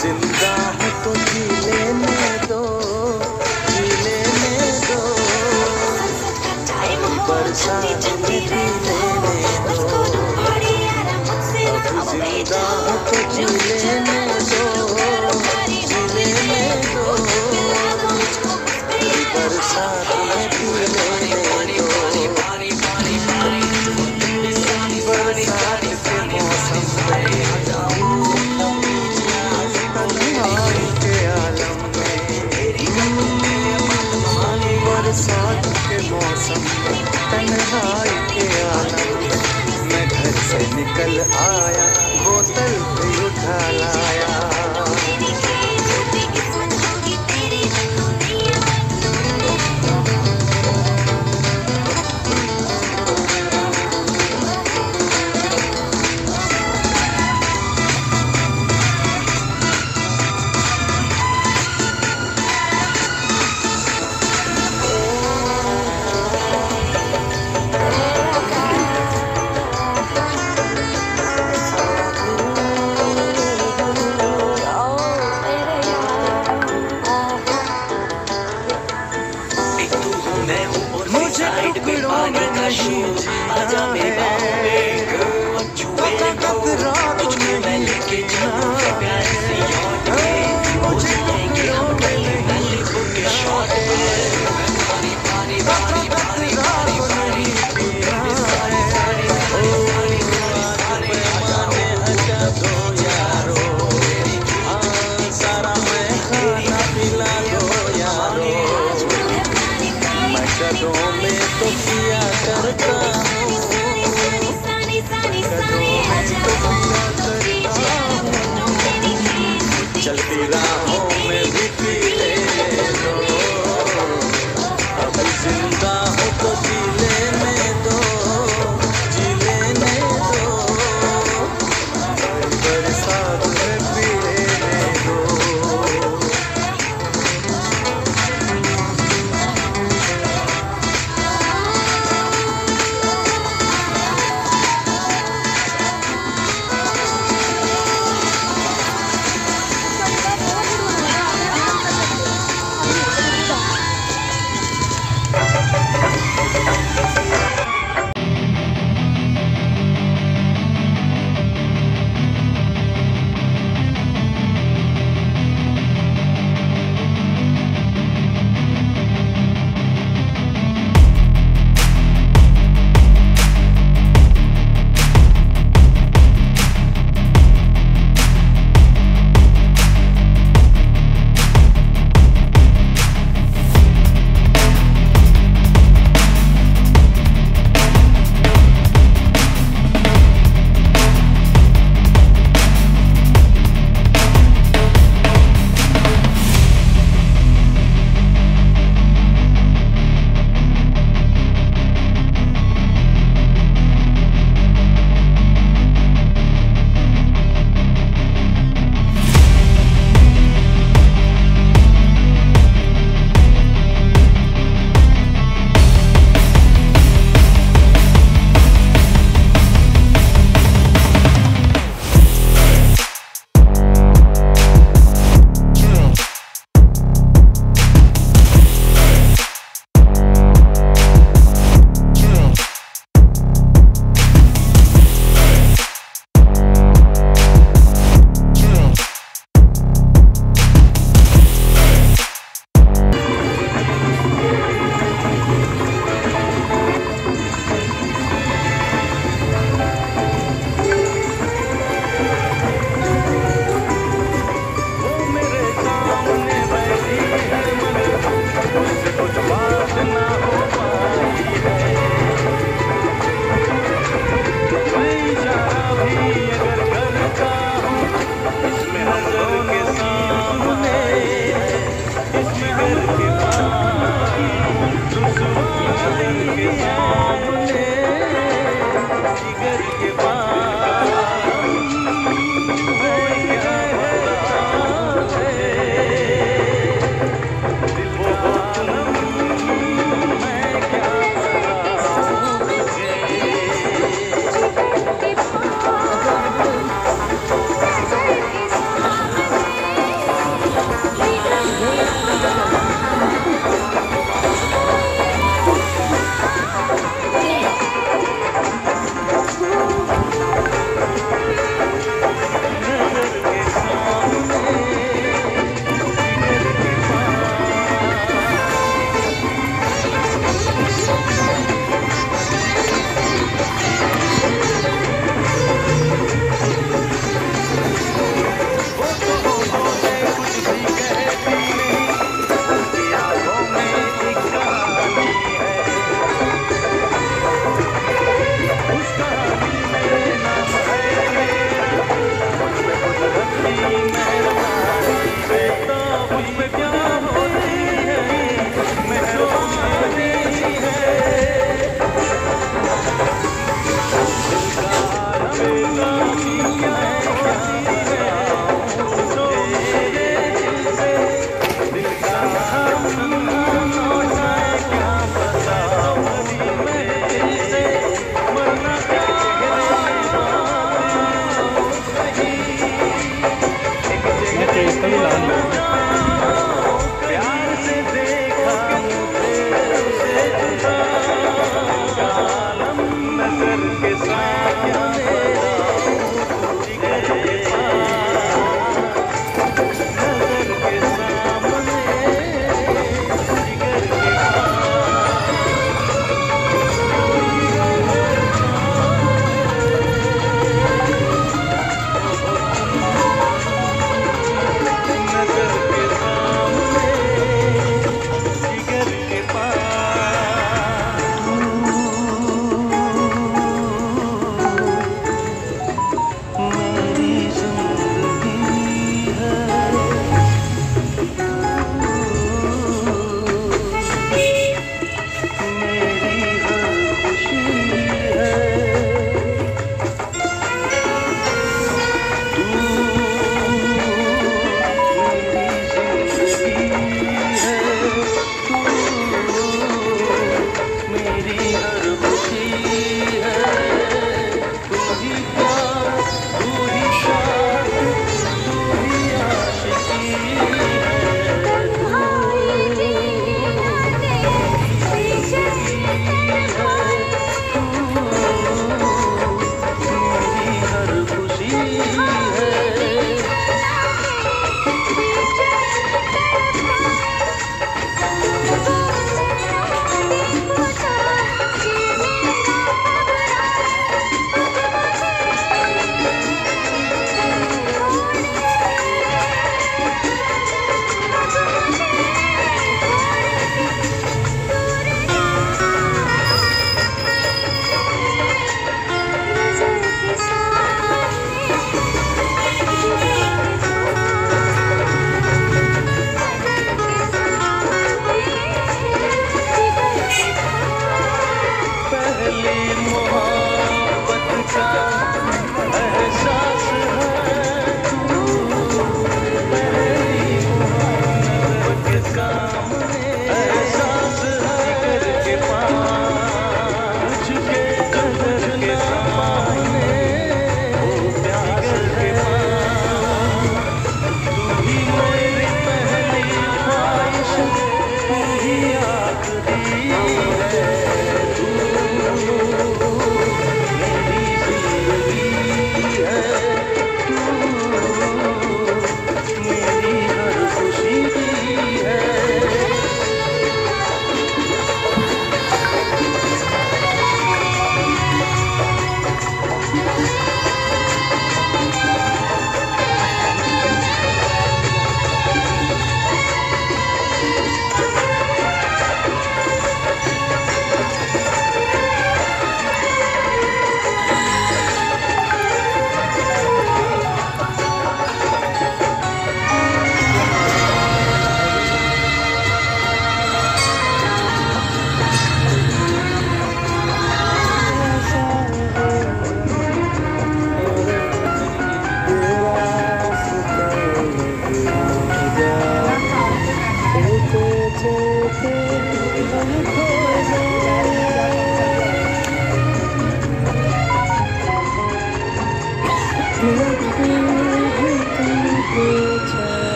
जिंदा हूँ तो जी लेने दो, जी लेने दो, बरसात में भी लेने दो। अब जिंदा हूँ तो जी लेने दो, जी लेने दो, बरसात में भी लेने दो। बरसात के मौसम में तन्हाई के आलम में, बरसात के मौसम में तन्हाई के आलम में, मैं घर से निकल आया, बोतल भी उठा लाया। मुझे टुकड़ों में नहीं जीना है, खतरा तो नहीं जीना है, मुझे टुकड़ों में नहीं जीना है, खतरा तो नहीं जीना है। आज पैमाने हटा दो यारो, सारा मैं खाना पिला दो यारो। मैं कदों में तो किया करता हूँ, नजर के सामने जिगर के पास, नजर के सामने जिगर के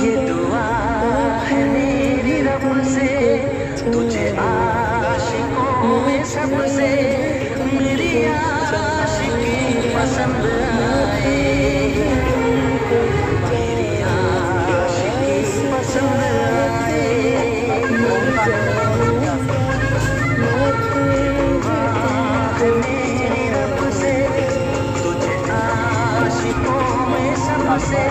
ये दुआ है मेरी रब से, तुझे आशिकों में सबसे मेरी आशिकी पसंद आए, मेरी आशिकी पसंद आए। मेरी रब से तुझे आशिकों में सबसे